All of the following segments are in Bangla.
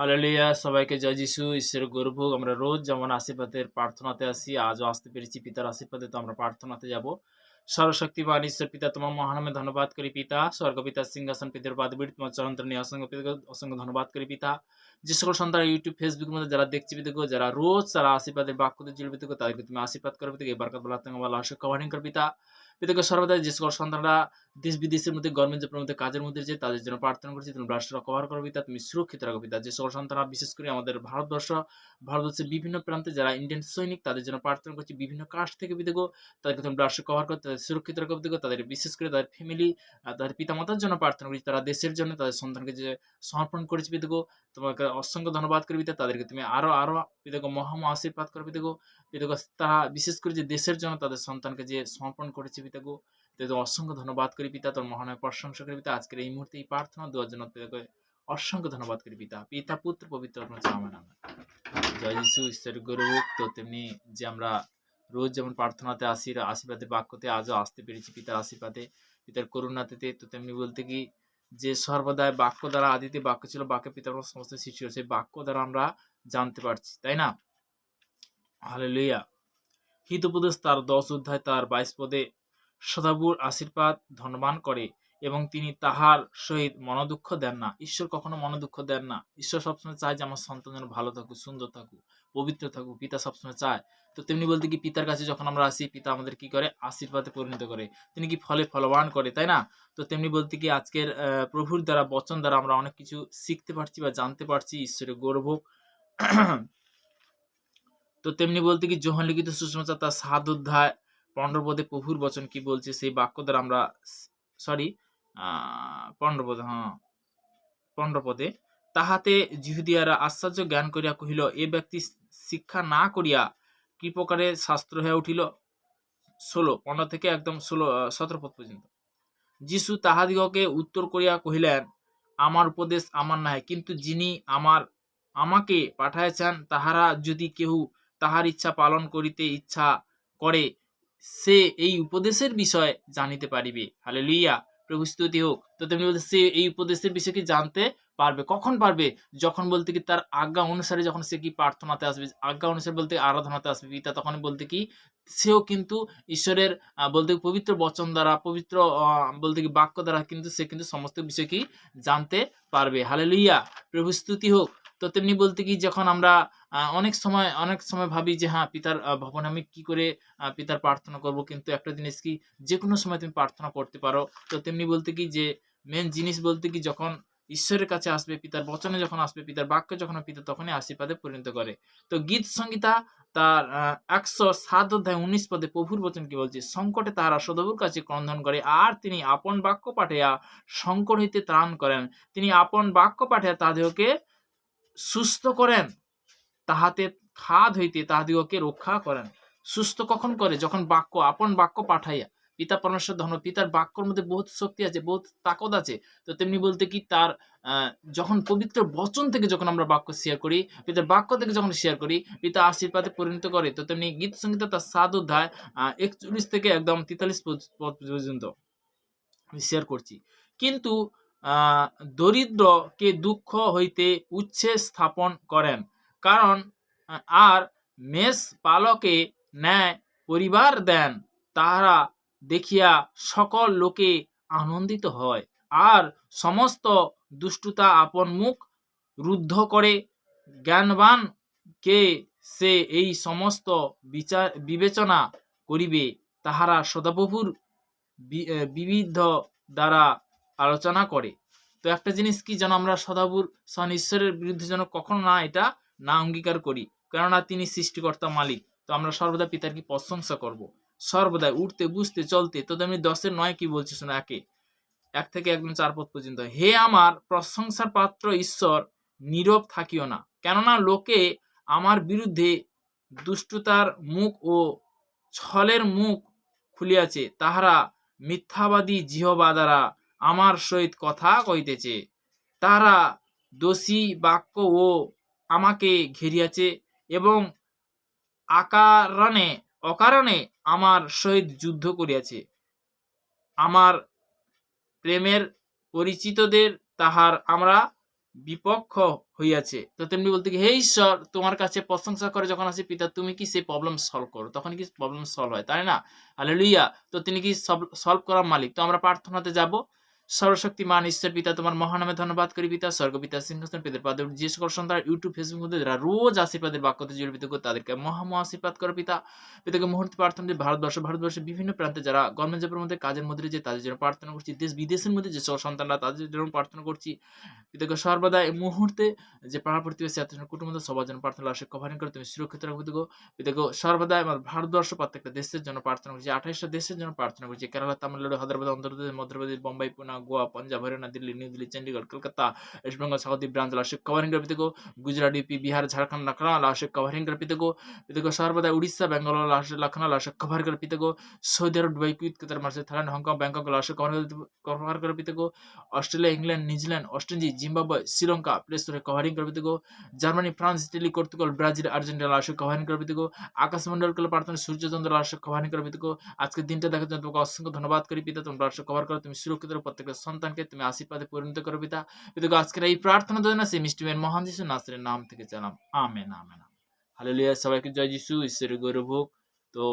হালেলুয়া! সবাইকে জয় যিশু। ঈশ্বরের গৌরব হোক। আমরা রোজ যেমন আশীর্বাদের প্রার্থনাতে আসি, আজও আসতে পেরেছি পিতার আশীর্বাদে, তো আমরা প্রার্থনাতে যাব। সর্বশক্তিমান ঈশ্বর পিতা, তোমার মহানামে ধন্যবাদ করি পিতা। স্বর্গপিতার সিংহাসন পিতার বাদবিড় তোমার চরণতলে নিয়ে অসংখ্য পিতাকে অসংখ্য ধন্যবাদ করি পিতা। যে সকল সন্তান ইউটিউব, ফেসবুকের মধ্যে যারা দেখছি পিতাগো, যারা রোজ তারা আশীর্বাদের বাক্যতে জুড়ে পিতাগো, তাদেরকে তুমি আশীর্বাদ করো পিতাকে, বরকত বলা তোমার আশীর্বাদ কভারিং কর পিতা। পিতাকে সর্বদা যে সকল সন্তানরা দেশ বিদেশের মধ্যে গভর্নমেন্ট জবের মধ্যে কাজের মধ্যে যে তাদের জন্য প্রার্থনা করছি, তুমি রাষ্ট্র কভার করো পিতা, তুমি সুরক্ষিত রাখো পিতা। যে সকল সন্তানরা বিশেষ করে আমাদের ভারতবর্ষের বিভিন্ন প্রান্তে যারা ইন্ডিয়ান সৈনিক, তাদের জন্য প্রার্থনা করছি বিভিন্ন কাস্ট থেকে পিতাগো, তাদেরকে তুমি রাষ্ট্র কভার করো, তাদের সুরক্ষিত রাখো পিতাগো, তাদের বিশেষ করে তাদের ফ্যামিলি, তাদের পিতামাতার জন্য প্রার্থনা করছি, তারা দেশের জন্য তাদের সন্তানকে যে সমর্পণ করেছে পিতাগো, তোমাকে অসংখ্য ধন্যবাদ করি পিতা। তাদেরকে তুমি আরো আরো পিতাগো আশীর্বাদ করো পিতাগো। পিতাগো তারা বিশেষ করে যে দেশের জন্য তাদের সন্তানকে যে সমর্পণ করেছে পিতাগো, তোকে অসংখ্য ধন্যবাদ করি পিতা, তোর মহানয় প্রশংসা করি পিতা। আজকের এই মুহূর্তে এই প্রার্থনা দেওয়ার জন্য তোকে অসংখ্য ধন্যবাদ করি পিতা। পিতা পুত্র পবিত্র আত্মার নামে নামে জয় যিশু। ঈশ্বরের গৌরব হোক। তো তেমনি যে আমরা রোজ যেমন প্রার্থনাতে আসি, আশীর্বাদের বাক্যতে আজও আসতে পেরেছি পিতার আশীর্বাদে, পিতার করুণাতে, তো তেমনি বলতে কি যে সর্বদাই বাক্য দ্বারা, আদিতে বাক্য ছিল, বাক্যে পিতার সমস্ত সৃষ্টি হয়েছে, সেই বাক্য দ্বারা আমরা জানতে পারছি, তাই না? হালেলুয়া। হিতোপদেশ তার 10 অধ্যায় তার 22 পদে সদাবুর আশীর্বাদ ধনবান করে এবং তিনি তাহার সহিত মনোদুঃখ দেন না। ঈশ্বর কখনো মনোদুঃখ দেন না। ঈশ্বর সবসময় চায় যে আমার সন্তান যেন ভালো থাকুক, সুন্দর থাকুক, পবিত্র থাকুক। পিতা সবসময় চায়। তো তেমনি বলতে কি পিতার কাছে যখন আমরা আসি, পিতা আমাদের কি করে? আশীর্বাদে পরিণত করে। তিনি কি ফলে ফলবান করে, তাই না? তো তেমনি বলতে কি আজকের প্রভুর দ্বারা, বচন দ্বারা আমরা অনেক কিছু শিখতে পারছি বা জানতে পারছি। ঈশ্বরের গৌরব হোক। তো তেমনি বলতে কি যোহান লিখিত সুসমাচার তার 7 অধ্যায় 15 পদে প্রভুর বচন কি বলছে, সেই বাক্য দ্বারা আমরা 15 পদে, 15 পদে তাহাতে যিহুদিয়ারা আশ্চর্য জ্ঞান করিয়া কহিল, এ ব্যক্তি শিক্ষা না করিয়া কি প্রকারে শাস্ত্র হয়ে উঠিল। 15 থেকে একদম 17 পদ পর্যন্ত। যিশু তাহাদিগকে উত্তর করিয়া কহিলেন, আমার উপদেশ আমার নয়, কিন্তু যিনি আমাকে পাঠাইয়াছেন তাহারা যদি কেহ তাহার ইচ্ছা পালন করিতে ইচ্ছা করে, সে এই উপদেশের বিষয় জানিতে পারিবে। হালেলুইয়া, প্রভু স্তুতি হোক। তো তেমনি বলতে সে এই উপদেশের বিষয় কি জানতে পারবে। কখন পারবে? যখন বলতে কি তার আজ্ঞা অনুসারে, যখন সে কি প্রার্থনাতে আসবে, আজ্ঞা অনুসারে বলতে আরাধনাতে আসবে পিতা, তখন বলতে কি সেও কিন্তু ঈশ্বরের বলতে পবিত্র বচন দ্বারা, পবিত্র বলতে কি বাক্য দ্বারা কিন্তু সে কিন্তু সমস্ত বিষয় কি জানতে পারবে। হালেলুইয়া, প্রভু স্তুতি হোক। তো তেমনি বলতে কি যখন আমরা অনেক সময় ভাবি যে হ্যাঁ, পিতার ভবনে আমি কি করে পিতার প্রার্থনা করব, কিন্তু একটা জিনিস কি, যে কোনো সময় তুমি প্রার্থনা করতে পারো। তো তেমনি বলতে কি যে মেন জিনিস বলতে কি যখন ঈশ্বরের কাছে আসবে, পিতার বচনে যখন আসবে, পিতার বাক্য যখন পিতা তখনই আশীর্বাদে পরিণত করে। তো গীত সংহিতা তার 107 অধ্যায় 19 পদে প্রভুর বচন কি বলছে, সংকটে তাহারা সদবুর কাছে ক্রন্দন করে, আর তিনি আপন বাক্য পাঠাইয়া সংকট হইতে ত্রাণ করেন। তিনি আপন বাক্য পাঠাইয়া তাদেরকে সুস্থ করেন, তাহাতে খাদ হইতে তাহাদিগকে রক্ষা করেন। সুস্থ কখন করে? যখন আপন বাক্য পাঠাইয়া। পিতা পরমেশ্বর ধর্ম, পিতার বাক্যর মধ্যে বহুত শক্তি আছে, বহুত তাকত আছে। তো তেমনি বলতে কি তার যখন পবিত্র বচন থেকে যখন আমরা বাক্য শেয়ার করি, পিতার বাক্য থেকে যখন শেয়ার করি, পিতা আশীর্বাদে পরিণত করে। তো তেমনি গীত সংহিতা তার 7 অধ্যায় 41 থেকে একদম 43 পদ পর্যন্ত আমি শেয়ার করছি। কিন্তু দরিদ্রকে দুঃখ হইতে উচ্ছেদ স্থাপন করেন, কারণ আর মেষ পালকে ন্যায় পরিবার দেন, তাহারা দেখিয়া সকল লোকে আনন্দিত হয়। আর সমস্ত দুষ্টতা আপন মুখ রুদ্ধ করে। জ্ঞানবান কে সে এই সমস্ত বিবেচনা করিবে, তাহারা সদাপ্রভুর বিবিধ দ্বারা আলোচনা করে। তো একটা জিনিস কি, যেন আমরা সদাপ্রভুর ঈশ্বরের বিরুদ্ধে যেন কখনো না এটা না অঙ্গীকার করি, কেননা তিনি সৃষ্টিকর্তা, মালিক। তো আমরা সর্বদা পিতার কি প্রশংসা করব, সর্বদাই উঠতে বুঝতে চলতে। তো তেমনি 10-9 কি বলছে শোনো, 1 থেকে একদম 4 পদ পর্যন্ত। হে আমার প্রশংসার পাত্র ঈশ্বর, নীরব থাকিও না, কেননা লোকে আমার বিরুদ্ধে দুষ্টতার মুখ ও ছলের মুখ খুলিয়াছে, তাহারা মিথ্যাবাদী জিহ্বা দ্বারা আমার সহিত কথা কইতেছে। তাহারা দোষী বাক্য ও আমাকে ঘেরিয়াছে এবং অকারণে আমার সহিত যুদ্ধ করিয়াছে। আমার প্রেমের পরিচিতদের আমরা বিপক্ষ হইয়াছে। তো তেমনি বলতে কি, হে ঈশ্বর, তোমার কাছে প্রশংসা করে যখন আসি পিতা, তুমি কি সেই প্রবলেম সলভ করো। তখন কি প্রবলেম সলভ হয়, তাই না? হালেলুইয়া। তো তিনি কি সলভ করার মালিক। তো আমরা প্রার্থনাতে যাব। সর্বশক্তিমান ঈশ্বর পিতা, তোমার মহান নামে ধন্যবাদ করি পিতা। স্বর্গপিতা সিংহাসন পিতার পাদে যে সকল সন্তান ইউটিউব ফেসবুক মধ্যে যারা রোজ আশীর্বাদের বাক্যতে জড়িত করে, তাদেরকে মহা আশীর্বাদ করো পিতা। পিতাকে মুহূর্তে প্রার্থনা যে ভারতবর্ষের বিভিন্ন প্রান্তে যারা গভর্নমেন্ট জবের মধ্যে কাজের মধ্যে যে তাদের জন্য প্রার্থনা করছি। দেশ বিদেশের মধ্যে যে সকল সন্তানরা, তাদের জন্য প্রার্থনা করছি। পিতাকে সর্বদা এই মুহূর্তে যে পাড়া প্রতিবেশী আত্মীয় কুটুম্ব সবার জন্য প্রার্থনা আশীর্বাদ কভারিং করে তুমি সুরক্ষিত রাখো পিতাগো। পিতাগো সর্বদা আমার ভারতবর্ষ প্রত্যেকটা দেশের জন্য প্রার্থনা করছি। 28টা দেশের জন্য প্রার্থনা করছি। Kerala, Tamil Nadu, Hyderabad, Andhra Pradesh, Madhya Pradesh, Bombay, Poona, Goa, Punjab, Haryana, Delhi, new Delhi, Chandigarh, Kolkata, west Bengal, south branch আশীর্বাদ কভারিং করে পিতাগো। গুজরাট, ইউপি, বিহার, ঝাড়খণ্ড, লখনউ আশীর্বাদ কভারিং করে পিতাগো। পিতাগো সর্বদা উড়িষ্যা, বেঙ্গল, লখনউ আশীর্বাদ কভার করে পিতাগো। Saudi Arabia, Dubai, Kuwait, Qatar, Malaysia, Thailand, Hong Kong, Bangkok আশীর্বাদ কভার করে পিতাগো। Australia, England, New Zealand, Australia, Zimbabwe, Sri Lanka play স্টোরে কভারিং করে পিতাগো। Germany, France, Italy, Portugal, Brazil, Argentina আশীর্বাদ কভারিং করে পিতাগো। আকাশমণ্ডলকে প্রার্থনা সূর্যচন্দ্র আশীর্বাদ কভারিং করে পিতাগো। আজকের দিনটা দেখার জন্য তোমাকে অসংখ্য ধন্যবাদ করি পিতা। তোমরা আশীর্বাদ কভার করো, তুমি সুরক্ষিত রাখো প্রত্যেকটা সন্তানকে, তুমি আশীর্বাদে পরিণত করো পিতা। পিতাগো আজকের এই প্রার্থনা জন্য সেই মিষ্টি মেয়ের মহান যিশু নাসরের নাম থেকে চালাম, আমেন আমেন। হালেলুয়া। সবাইকে জয় যিশু, ঈশ্বরের গৌরব হোক। তো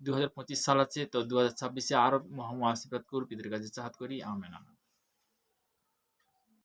2025 সাল আছে, তো 2026-এ আরো মহা আশীর্বাদ করুন পিতার কাছে চাহাত করি, আমেন আমেন।